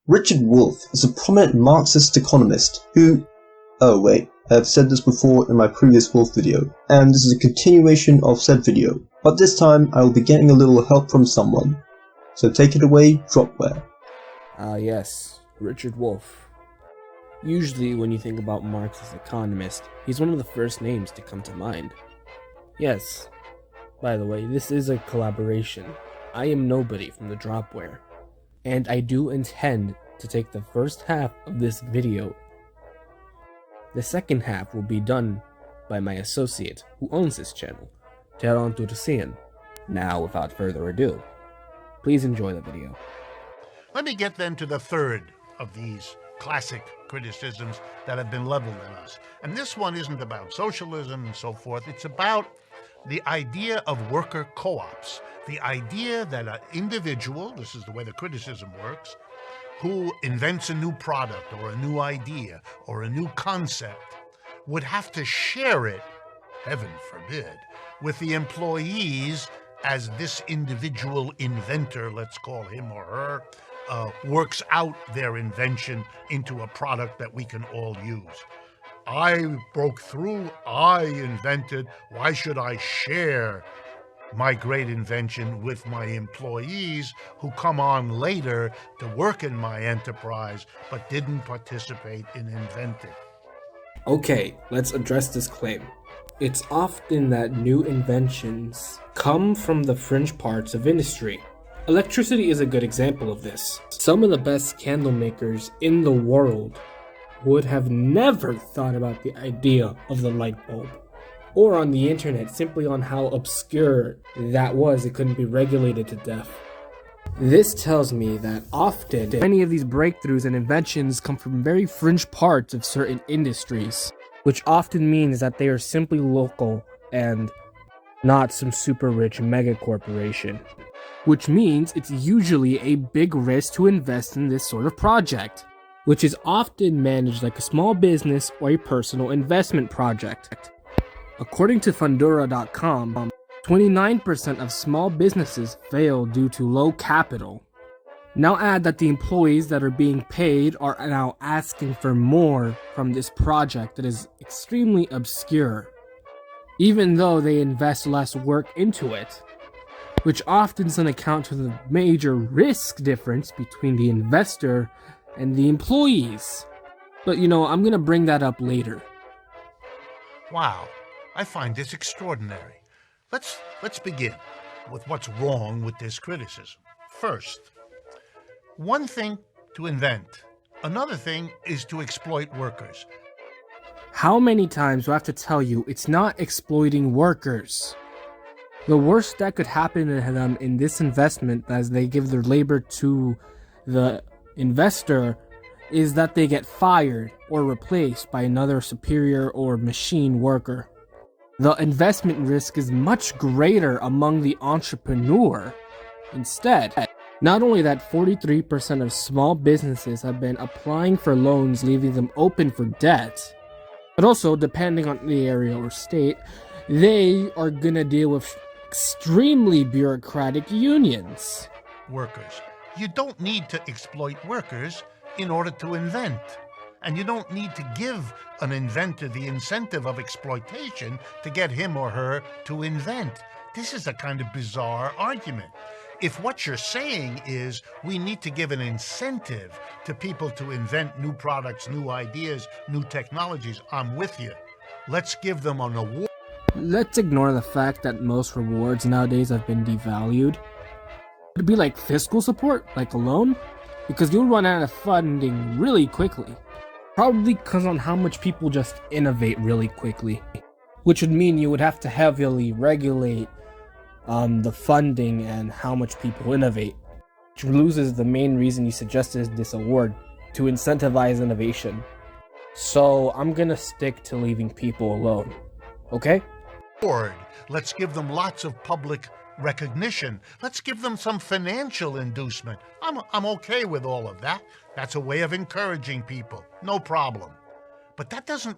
Richard Wolff is a prominent Marxist economist who... Oh wait, I have said this before in my previous Wolff video, and this is a continuation of said video, but this time I will be getting a little help from someone. So take it away, Dropwere. Yes, Richard Wolff. Usually when you think about Marxist Economist, he's one of the first names to come to mind. Yes, by the way, this is a collaboration. I am nobody from the Dropwere, and I do intend to take the first half of this video. The second half will be done by my associate who owns this channel, Teron Tursian. Now, without further ado, please enjoy the video. Let me get then to the third of these classic criticisms that have been leveled at us. And this one isn't about socialism and so forth. It's about the idea of worker co-ops, the idea that an individual, this is the way the criticism works, who invents a new product or a new idea or a new concept would have to share it, heaven forbid, with the employees as this individual inventor, let's call him or her, works out their invention into a product that we can all use. I broke through, I invented, why should I share my great invention with my employees who come on later to work in my enterprise but didn't participate in inventing? Okay, let's address this claim. It's often that new inventions come from the fringe parts of industry. Electricity is a good example of this. Some of the best candle makers in the world would have never thought about the idea of the light bulb. Or on the internet, simply on how obscure that was, it couldn't be regulated to death. This tells me that often many of these breakthroughs and inventions come from very fringe parts of certain industries, which often means that they are simply local and not some super rich mega corporation. Which means it's usually a big risk to invest in this sort of project, which is often managed like a small business or a personal investment project. According to Fundura.com, 29% of small businesses fail due to low capital. Now add that the employees that are being paid are now asking for more from this project that is extremely obscure, even though they invest less work into it, which often doesn't account for the major risk difference between the investor and the employees. But I'm gonna bring that up later. Wow, I find this extraordinary. Let's begin with what's wrong with this criticism. First, one thing to invent, another thing is to exploit workers. How many times do I have to tell you it's not exploiting workers? The worst that could happen to them in this investment as they give their labor to the investor is that they get fired or replaced by another superior or machine worker. The investment risk is much greater among the entrepreneur. Instead, not only that 43% of small businesses have been applying for loans leaving them open for debt, but also, depending on the area or state, they are gonna deal with extremely bureaucratic unions. Workers. You don't need to exploit workers in order to invent. And you don't need to give an inventor the incentive of exploitation to get him or her to invent. This is a kind of bizarre argument. If what you're saying is we need to give an incentive to people to invent new products, new ideas, new technologies, I'm with you. Let's give them an award. Let's ignore the fact that most rewards nowadays have been devalued. It'd be like fiscal support, like a loan, because you'll run out of funding really quickly. Probably because on how much people just innovate really quickly. Which would mean you would have to heavily regulate the funding and how much people innovate. Which loses the main reason you suggested this award, to incentivize innovation. So I'm gonna stick to leaving people alone. Okay? Let's give them lots of public recognition. Let's give them some financial inducement. I'm okay with all of that. That's a way of encouraging people. No problem. But that doesn't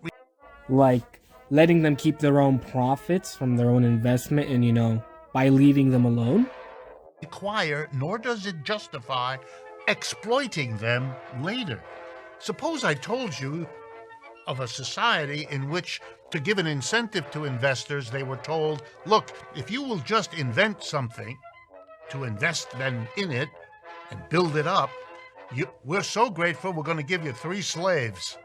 like letting them keep their own profits from their own investment and, by leaving them alone? Require, nor does it justify exploiting them later. Suppose I told you of a society in which, to give an incentive to investors, they were told, look, if you will just invent something to invest then in it and build it up, we're so grateful we're going to give you 3 slaves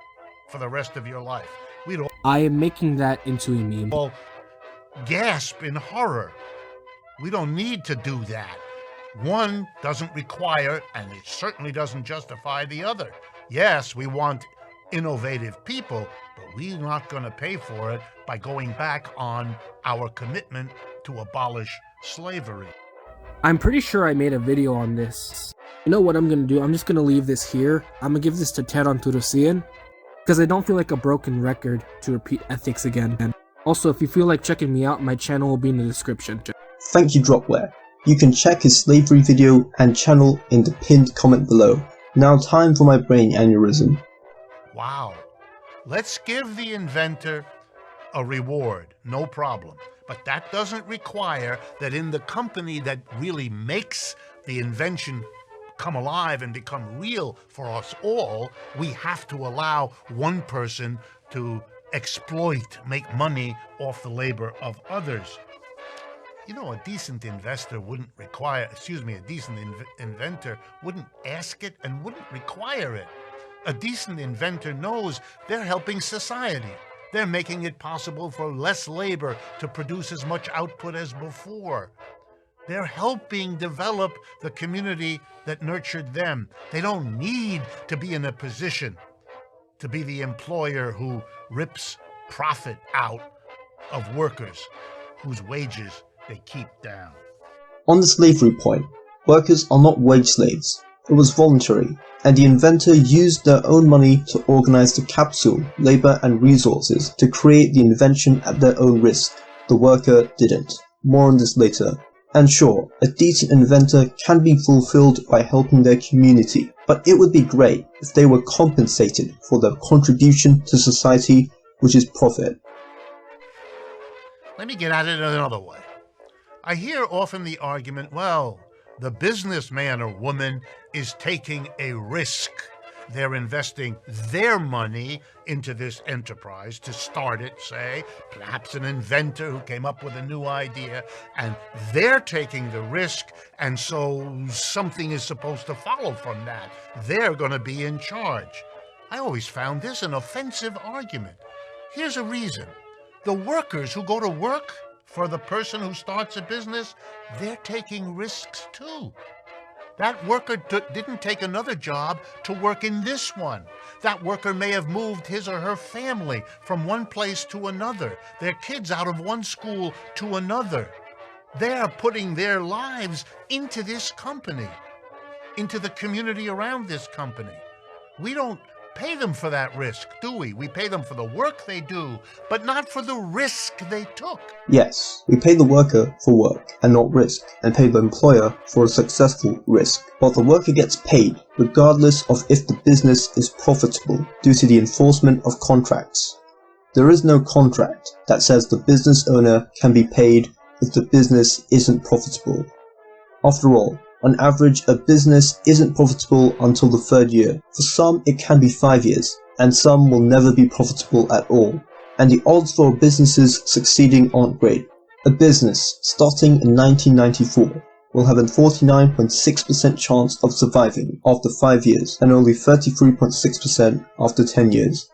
for the rest of your life. We'd I am making that into a meme. all gasp in horror. We don't need to do that. One doesn't require, and it certainly doesn't justify the other. Yes, we want innovative people, but we're not going to pay for it by going back on our commitment to abolish slavery. I'm pretty sure I made a video on this. You know what I'm gonna do? I'm just gonna leave this here. I'm gonna give this to Ted on Turusian, because I don't feel like a broken record to repeat ethics again. And also, if you feel like checking me out, my channel will be in the description. Thank you, Dropwere. You can check his slavery video and channel in the pinned comment below. Now time for my brain aneurysm. Wow. Let's give the inventor a reward, no problem. But that doesn't require that in the company that really makes the invention come alive and become real for us all, we have to allow one person to exploit, make money off the labor of others. You know, a decent investor wouldn't require, a decent inventor wouldn't ask it and wouldn't require it. A decent inventor knows they're helping society. They're making it possible for less labor to produce as much output as before. They're helping develop the community that nurtured them. They don't need to be in a position to be the employer who rips profit out of workers whose wages they keep down. On the slavery point, workers are not wage slaves. It was voluntary, and the inventor used their own money to organize the capital, labor and resources to create the invention at their own risk. The worker didn't. More on this later. And sure, a decent inventor can be fulfilled by helping their community, but it would be great if they were compensated for their contribution to society, which is profit. Let me get at it another way. I hear often the argument, well, the businessman or woman is taking a risk. They're investing their money into this enterprise to start it, say, perhaps an inventor who came up with a new idea, and they're taking the risk, and so something is supposed to follow from that. They're going to be in charge. I always found this an offensive argument. Here's a reason. The workers who go to work for the person who starts a business, they're taking risks too. That worker didn't take another job to work in this one. That worker may have moved his or her family from one place to another, their kids out of one school to another. They're putting their lives into this company, into the community around this company. We don't pay them for that risk, do we? We pay them for the work they do, but not for the risk they took. Yes, we pay the worker for work and not risk, and pay the employer for a successful risk. But the worker gets paid regardless of if the business is profitable due to the enforcement of contracts. There is no contract that says the business owner can be paid if the business isn't profitable. After all, on average, a business isn't profitable until the 3rd year. For some, it can be 5 years, and some will never be profitable at all. And the odds for businesses succeeding aren't great. A business starting in 1994 will have a 49.6% chance of surviving after 5 years, and only 33.6% after 10 years.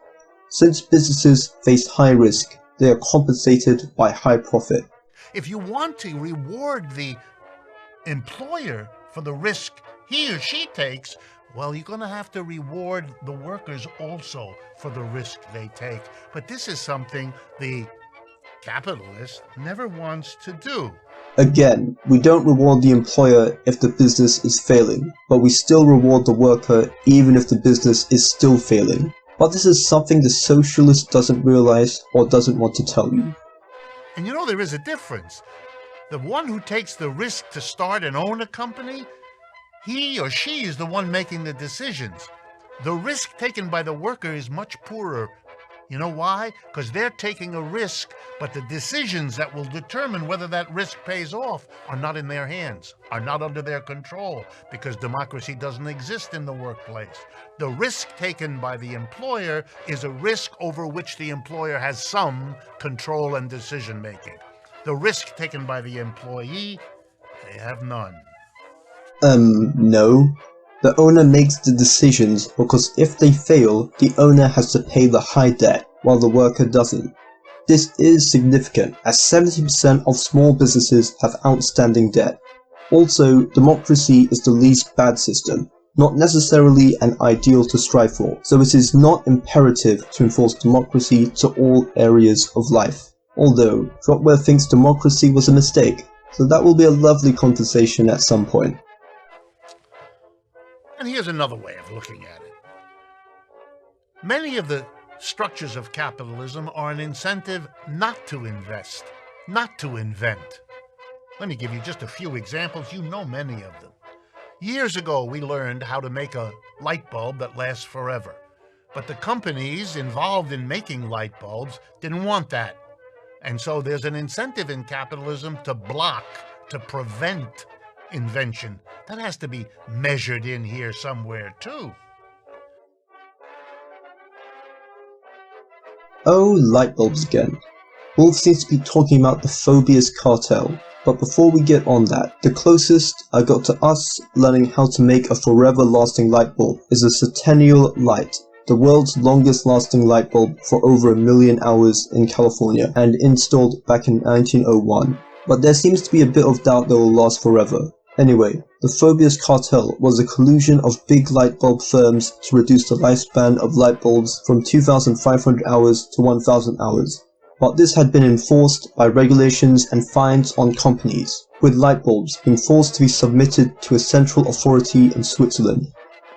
Since businesses face high risk, they are compensated by high profit. If you want to reward the employer for the risk he or she takes, well, you're going to have to reward the workers also for the risk they take. But this is something the capitalist never wants to do. Again, we don't reward the employer if the business is failing, but we still reward the worker even if the business is still failing. But this is something the socialist doesn't realize or doesn't want to tell you. And you know, there is a difference. The one who takes the risk to start and own a company, he or she is the one making the decisions. The risk taken by the worker is much poorer. You know why? Because they're taking a risk, but the decisions that will determine whether that risk pays off are not in their hands, are not under their control, because democracy doesn't exist in the workplace. The risk taken by the employer is a risk over which the employer has some control and decision making. The risk taken by the employee, they have none. No. The owner makes the decisions because if they fail, the owner has to pay the high debt, while the worker doesn't. This is significant, as 70% of small businesses have outstanding debt. Also, democracy is the least bad system, not necessarily an ideal to strive for, so it is not imperative to enforce democracy to all areas of life. Although, Dropwere thinks democracy was a mistake, so that will be a lovely conversation at some point. And here's another way of looking at it. Many of the structures of capitalism are an incentive not to invest, not to invent. Let me give you just a few examples. You know many of them. Years ago, we learned how to make a light bulb that lasts forever. But the companies involved in making light bulbs didn't want that. And so there's an incentive in capitalism to block, to prevent invention. That has to be measured in here somewhere too. Oh, light bulbs again. Wolff seems to be talking about the Phobius cartel, but before we get on that, the closest I got to us learning how to make a forever lasting light bulb is a Centennial Light, the world's longest lasting light bulb for over 1 million hours in California and installed back in 1901. But there seems to be a bit of doubt that will last forever. Anyway, the Phobius cartel was a collusion of big light bulb firms to reduce the lifespan of light bulbs from 2,500 hours to 1,000 hours. But this had been enforced by regulations and fines on companies, with light bulbs being forced to be submitted to a central authority in Switzerland.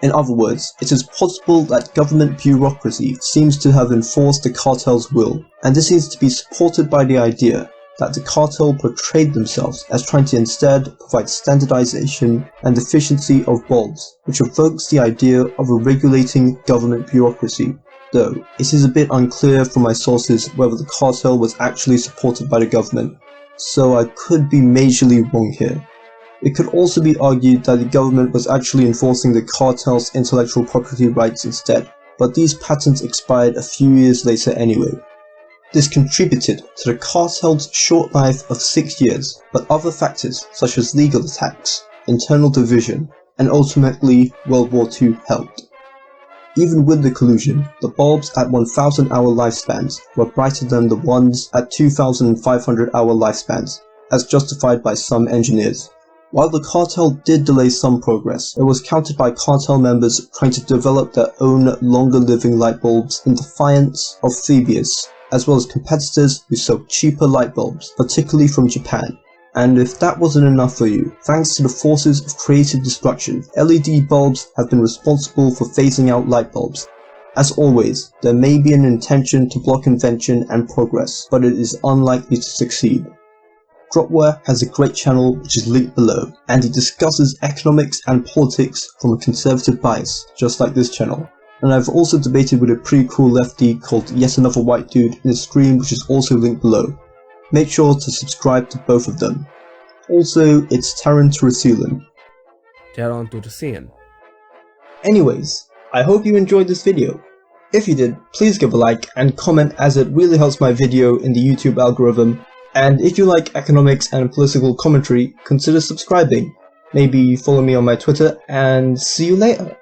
In other words, it is possible that government bureaucracy seems to have enforced the cartel's will, and this seems to be supported by the idea that the cartel portrayed themselves as trying to instead provide standardization and efficiency of bulbs, which evokes the idea of a regulating government bureaucracy. Though, it is a bit unclear from my sources whether the cartel was actually supported by the government, so I could be majorly wrong here. It could also be argued that the government was actually enforcing the cartel's intellectual property rights instead, but these patents expired a few years later anyway. This contributed to the cartel's short life of 6 years, but other factors such as legal attacks, internal division, and ultimately World War II helped. Even with the collusion, the bulbs at 1,000 hour lifespans were brighter than the ones at 2,500 hour lifespans, as justified by some engineers. While the cartel did delay some progress, it was countered by cartel members trying to develop their own longer living light bulbs in defiance of Phobius, as well as competitors who sold cheaper light bulbs, particularly from Japan. And if that wasn't enough for you, thanks to the forces of creative destruction, LED bulbs have been responsible for phasing out light bulbs. As always, there may be an intention to block invention and progress, but it is unlikely to succeed. Dropwere has a great channel which is linked below, and he discusses economics and politics from a conservative bias, just like this channel. And I've also debated with a pretty cool lefty called Yet Another White Dude in a stream which is also linked below. Make sure to subscribe to both of them. Also, it's Taran Tarasulin. Taran Tarasulin. Anyways, I hope you enjoyed this video. If you did, please give a like and comment as it really helps my video in the YouTube algorithm. And if you like economics and political commentary, consider subscribing. Maybe follow me on my Twitter, and see you later.